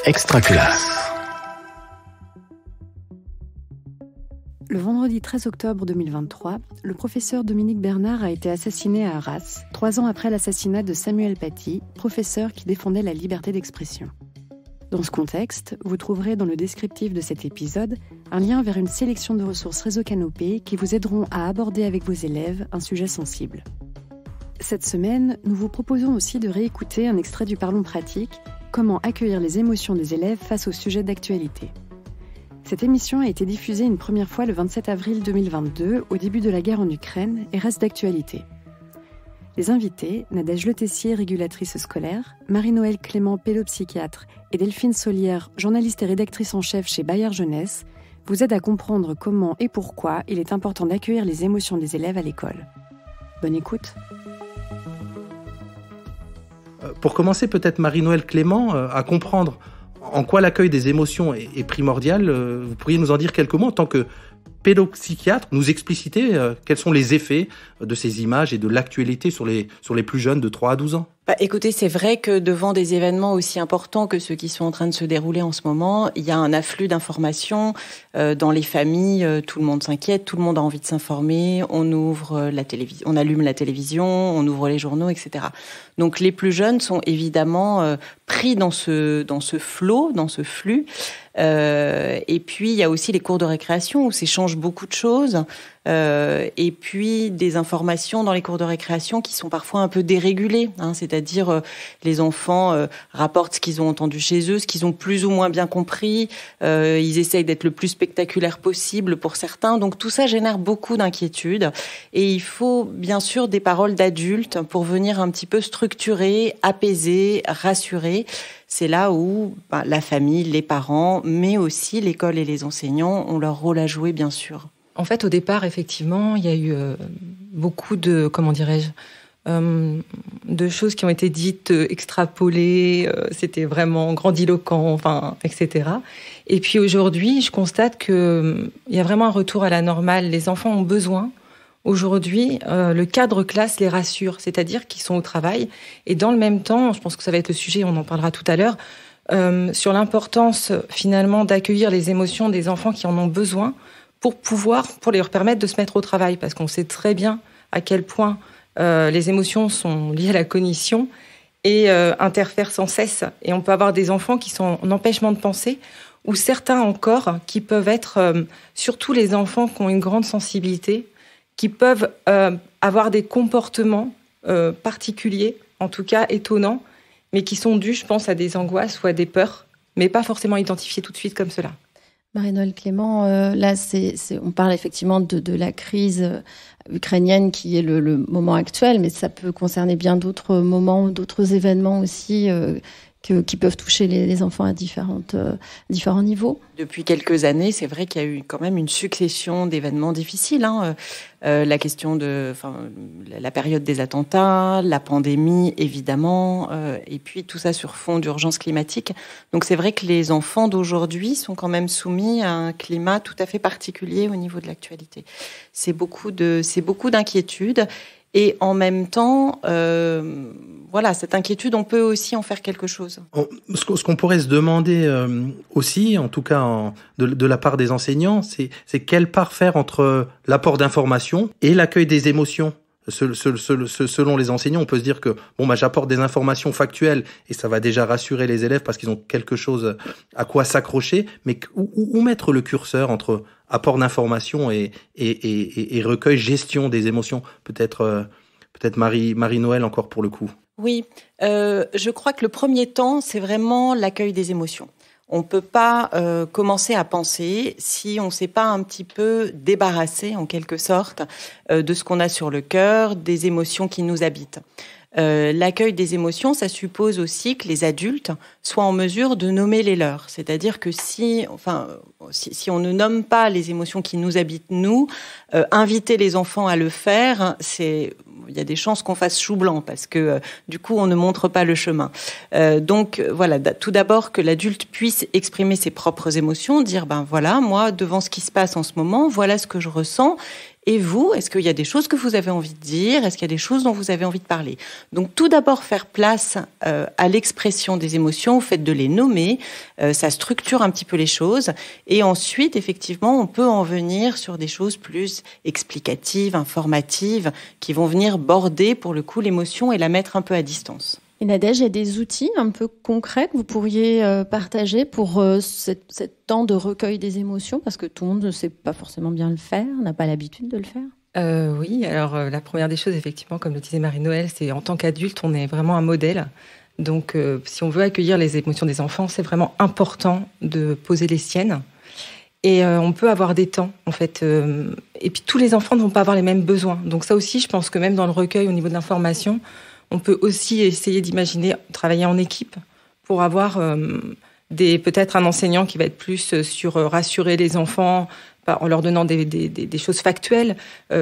Extraclasse. Le vendredi 13 octobre 2023, le professeur Dominique Bernard a été assassiné à Arras, 3 ans après l'assassinat de Samuel Paty, professeur qui défendait la liberté d'expression. Dans ce contexte, vous trouverez dans le descriptif de cet épisode un lien vers une sélection de ressources Réseau Canopé qui vous aideront à aborder avec vos élèves un sujet sensible. Cette semaine, nous vous proposons aussi de réécouter un extrait du Parlons pratique, comment accueillir les émotions des élèves face aux sujets d'actualité. Cette émission a été diffusée une première fois le 27 avril 2022, au début de la guerre en Ukraine, et reste d'actualité. Les invités, Nadège Le Tessier, régulatrice scolaire, Marie-Noëlle Clément, pédopsychiatre, et Delphine Solière, journaliste et rédactrice en chef chez Bayard Jeunesse, vous aident à comprendre comment et pourquoi il est important d'accueillir les émotions des élèves à l'école. Bonne écoute. Pour commencer, peut-être Marie-Noëlle Clément, à comprendre en quoi l'accueil des émotions est primordial. Vous pourriez nous en dire quelques mots en tant que pédopsychiatre, nous expliciter quels sont les effets de ces images et de l'actualité sur les plus jeunes de 3 à 12 ans. Écoutez, c'est vrai que devant des événements aussi importants que ceux qui sont en train de se dérouler en ce moment, il y a un afflux d'informations dans les familles. Tout le monde s'inquiète, tout le monde a envie de s'informer. On ouvre la télévision, on allume la télévision, on ouvre les journaux, etc. Donc les plus jeunes sont évidemment pris dans ce flot, dans ce flux. Et puis il y a aussi les cours de récréation où s'échangent beaucoup de choses. Et puis des informations dans les cours de récréation qui sont parfois un peu dérégulées, c'est-à-dire les enfants rapportent ce qu'ils ont entendu chez eux, ce qu'ils ont plus ou moins bien compris, ils essayent d'être le plus spectaculaire possible pour certains, donc tout ça génère beaucoup d'inquiétudes et il faut bien sûr des paroles d'adultes pour venir un petit peu structurer, apaiser, rassurer. C'est là où la famille, les parents, mais aussi l'école et les enseignants ont leur rôle à jouer bien sûr. En fait, au départ, effectivement, il y a eu beaucoup de, de choses qui ont été dites, extrapolées, c'était vraiment grandiloquent, etc. Et puis aujourd'hui, je constate qu'il y a vraiment un retour à la normale. Les enfants ont besoin, aujourd'hui, le cadre classe les rassure, c'est-à-dire qu'ils sont au travail. Et dans le même temps, je pense que ça va être le sujet, on en parlera tout à l'heure, sur l'importance finalement d'accueillir les émotions des enfants qui en ont besoin, pour leur permettre de se mettre au travail, parce qu'on sait très bien à quel point les émotions sont liées à la cognition et interfèrent sans cesse. Et on peut avoir des enfants qui sont en empêchement de penser, ou certains encore qui peuvent être, surtout les enfants qui ont une grande sensibilité, qui peuvent avoir des comportements particuliers, en tout cas étonnants, mais qui sont dus, je pense, à des angoisses ou à des peurs, mais pas forcément identifiés tout de suite comme cela. Marie-Noëlle Clément, là, on parle effectivement de la crise ukrainienne qui est le moment actuel, mais ça peut concerner bien d'autres moments, d'autres événements aussi qui peuvent toucher les enfants à différents niveaux. Depuis quelques années, c'est vrai qu'il y a eu quand même une succession d'événements difficiles. La question la période des attentats, la pandémie, évidemment, et puis tout ça sur fond d'urgence climatique. Donc c'est vrai que les enfants d'aujourd'hui sont quand même soumis à un climat tout à fait particulier au niveau de l'actualité. C'est beaucoup d'inquiétudes. Et en même temps, cette inquiétude, on peut aussi en faire quelque chose. Ce qu'on pourrait se demander aussi, en tout cas de la part des enseignants, c'est quelle part faire entre l'apport d'informations et l'accueil des émotions. Selon les enseignants, on peut se dire que j'apporte des informations factuelles et ça va déjà rassurer les élèves parce qu'ils ont quelque chose à quoi s'accrocher, mais où mettre le curseur entre apport d'informations et recueil, gestion des émotions, peut-être Marie-Noëlle encore pour le coup. Oui, je crois que le premier temps, c'est vraiment l'accueil des émotions. On ne peut pas commencer à penser si on ne s'est pas un petit peu débarrassé, en quelque sorte, de ce qu'on a sur le cœur, des émotions qui nous habitent. L'accueil des émotions, ça suppose aussi que les adultes soient en mesure de nommer les leurs. C'est-à-dire que si on ne nomme pas les émotions qui nous habitent, inviter les enfants à le faire, il y a des chances qu'on fasse chou blanc parce que du coup on ne montre pas le chemin. Donc voilà, tout d'abord que l'adulte puisse exprimer ses propres émotions, dire moi devant ce qui se passe en ce moment, voilà ce que je ressens Et vous, est-ce qu'il y a des choses que vous avez envie de dire? Est-ce qu'il y a des choses dont vous avez envie de parler? Donc tout d'abord faire place à l'expression des émotions, au fait de les nommer, ça structure un petit peu les choses. Et ensuite, effectivement, on peut en venir sur des choses plus explicatives, informatives, qui vont venir border pour le coup l'émotion et la mettre un peu à distance. Et Nadège, il y a des outils un peu concrets que vous pourriez partager pour cet temps de recueil des émotions, parce que tout le monde ne sait pas forcément bien le faire, n'a pas l'habitude de le faire. Oui, alors la première des choses, effectivement, comme le disait Marie-Noëlle, c'est en tant qu'adulte, on est vraiment un modèle. Donc, si on veut accueillir les émotions des enfants, c'est vraiment important de poser les siennes. Et on peut avoir des temps, en fait. Et puis, tous les enfants ne vont pas avoir les mêmes besoins. Donc ça aussi, je pense que même dans le recueil, au niveau de l'information, on peut aussi essayer d'imaginer travailler en équipe pour avoir peut-être un enseignant qui va être plus sur rassurer les enfants en leur donnant des choses factuelles,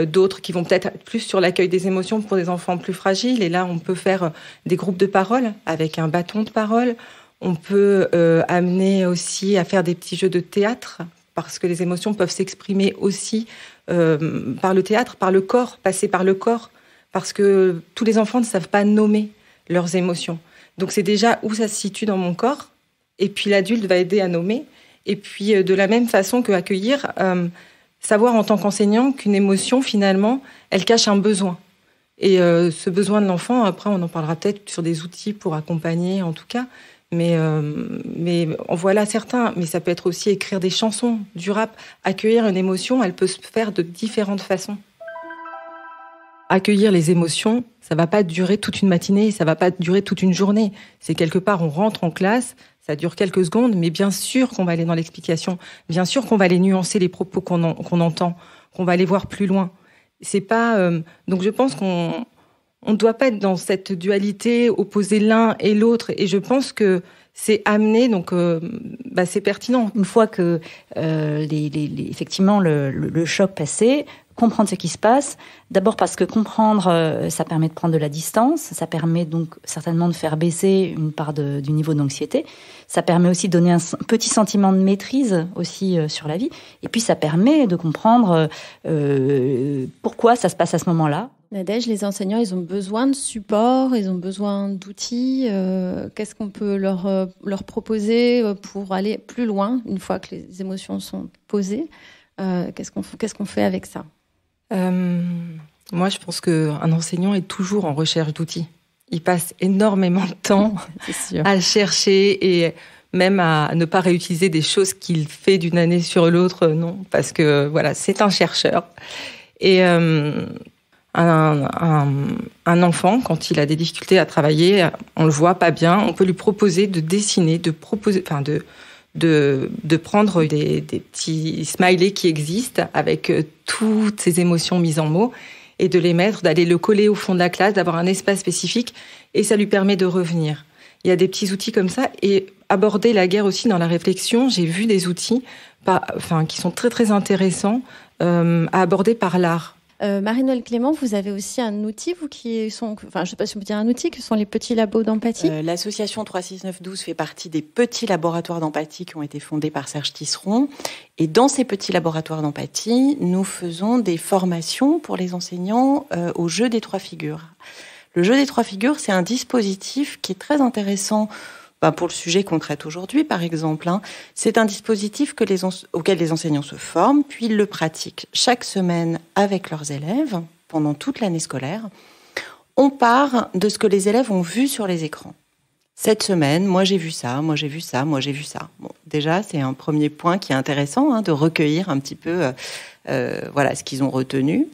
d'autres qui vont peut-être être plus sur l'accueil des émotions pour des enfants plus fragiles. Et là, on peut faire des groupes de parole avec un bâton de parole. On peut amener aussi à faire des petits jeux de théâtre, parce que les émotions peuvent s'exprimer aussi par le théâtre, par le corps, passer par le corps. Parce que tous les enfants ne savent pas nommer leurs émotions. Donc c'est déjà où ça se situe dans mon corps, et puis l'adulte va aider à nommer. Et puis de la même façon qu'accueillir, savoir en tant qu'enseignant qu'une émotion, finalement, elle cache un besoin. Et ce besoin de l'enfant, après on en parlera peut-être sur des outils pour accompagner en tout cas, mais en voilà certains. Mais ça peut être aussi écrire des chansons, du rap. Accueillir une émotion, elle peut se faire de différentes façons. Accueillir les émotions, ça va pas durer toute une matinée, ça va pas durer toute une journée. C'est quelque part, on rentre en classe, ça dure quelques secondes, mais bien sûr qu'on va aller dans l'explication, bien sûr qu'on va aller nuancer les propos qu'on entend, qu'on va aller voir plus loin. C'est pas donc je pense qu'on ne doit pas être dans cette dualité, opposer l'un et l'autre, et je pense que c'est amené, donc c'est pertinent. Une fois que effectivement le choc passé, comprendre ce qui se passe. D'abord parce que comprendre, ça permet de prendre de la distance, ça permet donc certainement de faire baisser une part du niveau d'anxiété. Ça permet aussi de donner un petit sentiment de maîtrise aussi sur la vie. Et puis ça permet de comprendre pourquoi ça se passe à ce moment-là. Nadège, les enseignants, ils ont besoin de support, ils ont besoin d'outils. Qu'est-ce qu'on peut leur proposer pour aller plus loin une fois que les émotions sont posées? Qu'est-ce qu'on fait avec ça? Moi, je pense qu'un enseignant est toujours en recherche d'outils. Il passe énormément de temps à chercher et même à ne pas réutiliser des choses qu'il fait d'une année sur l'autre, non, parce que voilà, c'est un chercheur. Et un enfant, quand il a des difficultés à travailler, on le voit pas bien, on peut lui proposer de dessiner, de prendre des petits smileys qui existent avec toutes ces émotions mises en mots et de les mettre, d'aller le coller au fond de la classe, d'avoir un espace spécifique, et ça lui permet de revenir. Il y a des petits outils comme ça, et aborder la guerre aussi dans la réflexion. J'ai vu des outils qui sont très très intéressants à aborder par l'art. Marie-Noëlle Clément, vous avez aussi un outil, vous qui sont, je ne sais pas si on peut dire un outil, que sont les petits labos d'empathie. L'association 36912 fait partie des petits laboratoires d'empathie qui ont été fondés par Serge Tisseron. Et dans ces petits laboratoires d'empathie, nous faisons des formations pour les enseignants au jeu des 3 figures. Le jeu des 3 figures, c'est un dispositif qui est très intéressant pour le sujet qu'on traite aujourd'hui, par exemple. C'est un dispositif auquel les enseignants se forment, puis ils le pratiquent chaque semaine avec leurs élèves pendant toute l'année scolaire. On part de ce que les élèves ont vu sur les écrans. Cette semaine, moi j'ai vu ça, moi j'ai vu ça, moi j'ai vu ça. Bon, déjà, c'est un premier point qui est intéressant, de recueillir un petit peu ce qu'ils ont retenu.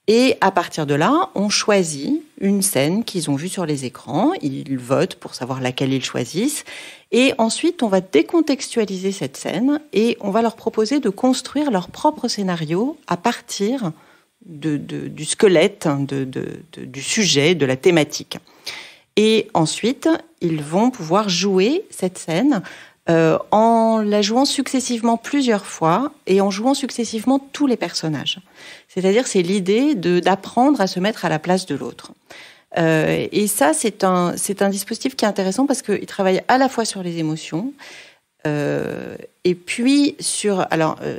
Et à partir de là, on choisit une scène qu'ils ont vue sur les écrans. Ils votent pour savoir laquelle ils choisissent. Et ensuite, on va décontextualiser cette scène et on va leur proposer de construire leur propre scénario à partir du squelette, du sujet, de la thématique. Et ensuite, ils vont pouvoir jouer cette scène en la jouant successivement plusieurs fois et en jouant successivement tous les personnages. C'est-à-dire, c'est l'idée d'apprendre à se mettre à la place de l'autre. Et ça, c'est un dispositif qui est intéressant parce qu'il travaille à la fois sur les émotions, Et puis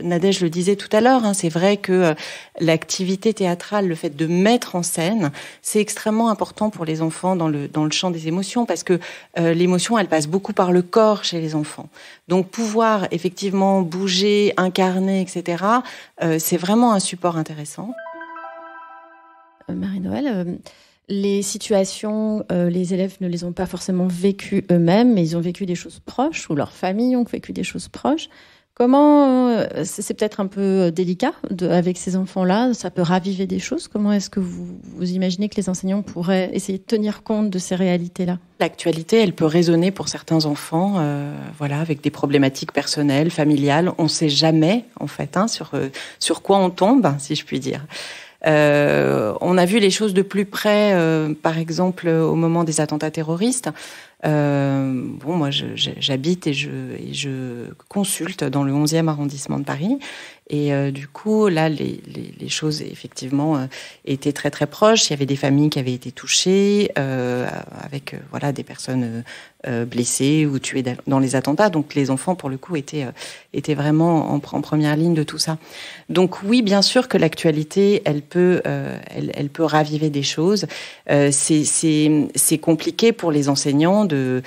Nadège le disait tout à l'heure, c'est vrai que l'activité théâtrale, le fait de mettre en scène, c'est extrêmement important pour les enfants dans le champ des émotions, parce que l'émotion, elle passe beaucoup par le corps chez les enfants. Donc pouvoir effectivement bouger, incarner, etc., c'est vraiment un support intéressant. Marie-Noëlle, les situations, les élèves ne les ont pas forcément vécues eux-mêmes, mais ils ont vécu des choses proches, ou leurs familles ont vécu des choses proches. Comment, c'est peut-être un peu délicat avec ces enfants-là, ça peut raviver des choses. Comment est-ce que vous imaginez que les enseignants pourraient essayer de tenir compte de ces réalités-là ? L'actualité, elle peut résonner pour certains enfants, avec des problématiques personnelles, familiales. On ne sait jamais, en fait, sur quoi on tombe, si je puis dire. On a vu les choses de plus près, par exemple au moment des attentats terroristes. Moi, j'habite et je consulte dans le 11e arrondissement de Paris. Et du coup, là, les choses, effectivement, étaient très, très proches. Il y avait des familles qui avaient été touchées, avec des personnes blessées ou tuées dans les attentats. Donc, les enfants, pour le coup, étaient vraiment en première ligne de tout ça. Donc, oui, bien sûr que l'actualité, elle peut raviver des choses. C'est compliqué pour les enseignants de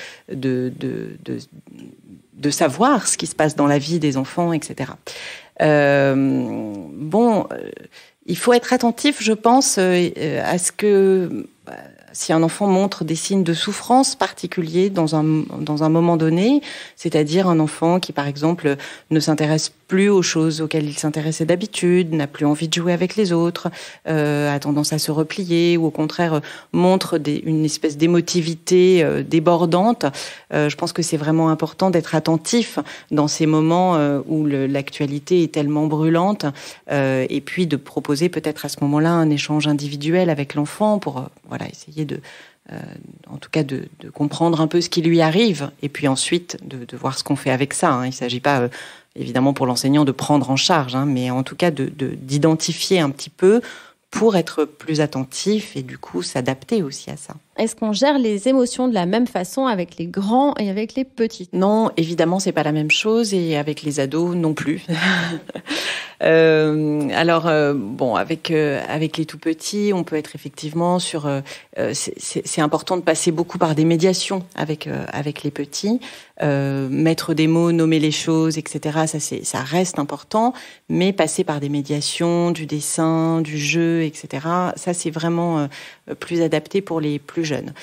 savoir ce qui se passe dans la vie des enfants, etc. Il faut être attentif, je pense, à ce que si un enfant montre des signes de souffrance particuliers dans un moment donné, c'est-à-dire un enfant qui, par exemple, ne s'intéresse plus aux choses auxquelles il s'intéressait d'habitude, n'a plus envie de jouer avec les autres, a tendance à se replier, ou au contraire montre une espèce d'émotivité débordante. Je pense que c'est vraiment important d'être attentif dans ces moments où l'actualité est tellement brûlante, et puis de proposer peut-être à ce moment-là un échange individuel avec l'enfant pour essayer en tout cas de comprendre un peu ce qui lui arrive, et puis ensuite de voir ce qu'on fait avec ça. Il ne s'agit pas évidemment pour l'enseignant de prendre en charge, mais en tout cas d'identifier un petit peu pour être plus attentif et du coup s'adapter aussi à ça. Est-ce qu'on gère les émotions de la même façon avec les grands et avec les petits ? Non, évidemment, c'est pas la même chose, et avec les ados non plus. Avec les tout petits, on peut être effectivement sur. C'est important de passer beaucoup par des médiations avec les petits, mettre des mots, nommer les choses, etc. Ça reste important, mais passer par des médiations, du dessin, du jeu, etc. Ça, c'est vraiment plus adapté pour les plus jeunes.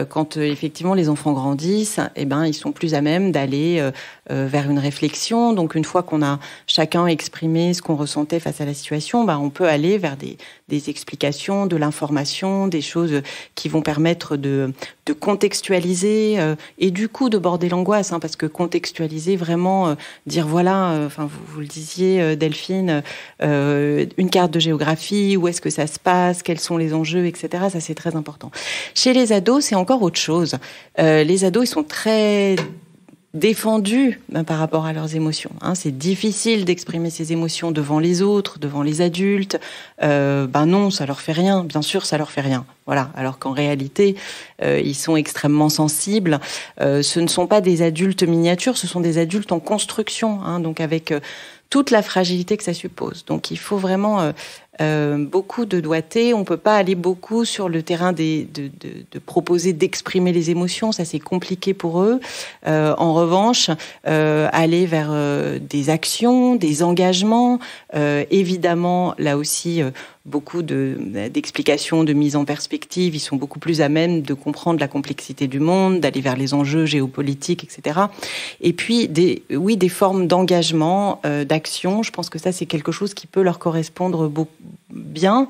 Quand effectivement les enfants grandissent, ils sont plus à même d'aller vers une réflexion. Donc une fois qu'on a chacun exprimé ce qu'on ressentait face à la situation, on peut aller vers des explications, de l'information, des choses qui vont permettre de contextualiser et du coup de border l'angoisse, parce que contextualiser vraiment, dire vous le disiez Delphine, une carte de géographie, où est-ce que ça se passe, quels sont les enjeux, etc. Ça, c'est très important. Chez les ados, c'est encore autre chose. Les ados, ils sont très défendus par rapport à leurs émotions. C'est difficile d'exprimer ses émotions devant les autres, devant les adultes. Non, ça leur fait rien. Bien sûr, ça leur fait rien. Voilà. Alors qu'en réalité, ils sont extrêmement sensibles. Ce ne sont pas des adultes miniatures, ce sont des adultes en construction, donc avec toute la fragilité que ça suppose. Donc il faut vraiment beaucoup de doigté. On peut pas aller beaucoup sur le terrain de proposer d'exprimer les émotions. Ça, c'est compliqué pour eux. En revanche, aller vers des actions, des engagements, évidemment, là aussi, beaucoup d'explications, de mise en perspective. Ils sont beaucoup plus à même de comprendre la complexité du monde, d'aller vers les enjeux géopolitiques, etc. Et puis, des formes d'engagement, d'action. Je pense que ça, c'est quelque chose qui peut leur correspondre bien.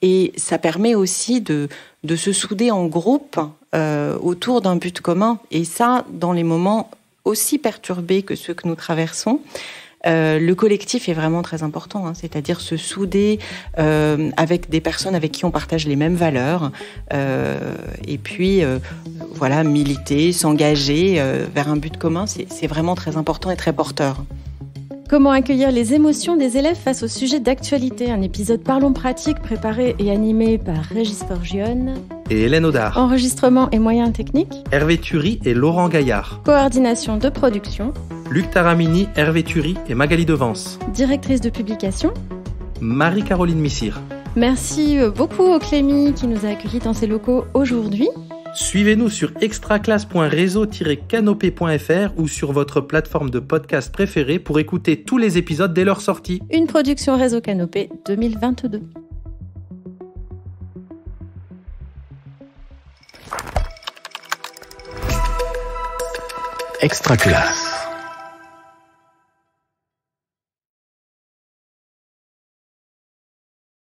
Et ça permet aussi de se souder en groupe autour d'un but commun. Et ça, dans les moments aussi perturbés que ceux que nous traversons, le collectif est vraiment très important, c'est-à-dire se souder avec des personnes avec qui on partage les mêmes valeurs, et puis militer, s'engager vers un but commun, c'est vraiment très important et très porteur. Comment accueillir les émotions des élèves face au sujet d'actualité ? Un épisode Parlons pratique préparé et animé par Régis Forgione. et Hélène Audard. Enregistrement et moyens techniques, Hervé Thury et Laurent Gaillard. coordination de production, Luc Taramini, Hervé Thury et Magali Devance. directrice de publication. Marie-Caroline Missire. Merci beaucoup au Clémy qui nous a accueillis dans ses locaux aujourd'hui. Suivez-nous sur extraclasse.réseau-canopé.fr ou sur votre plateforme de podcast préférée pour écouter tous les épisodes dès leur sortie. Une production Réseau Canopé 2022. Extraclasse.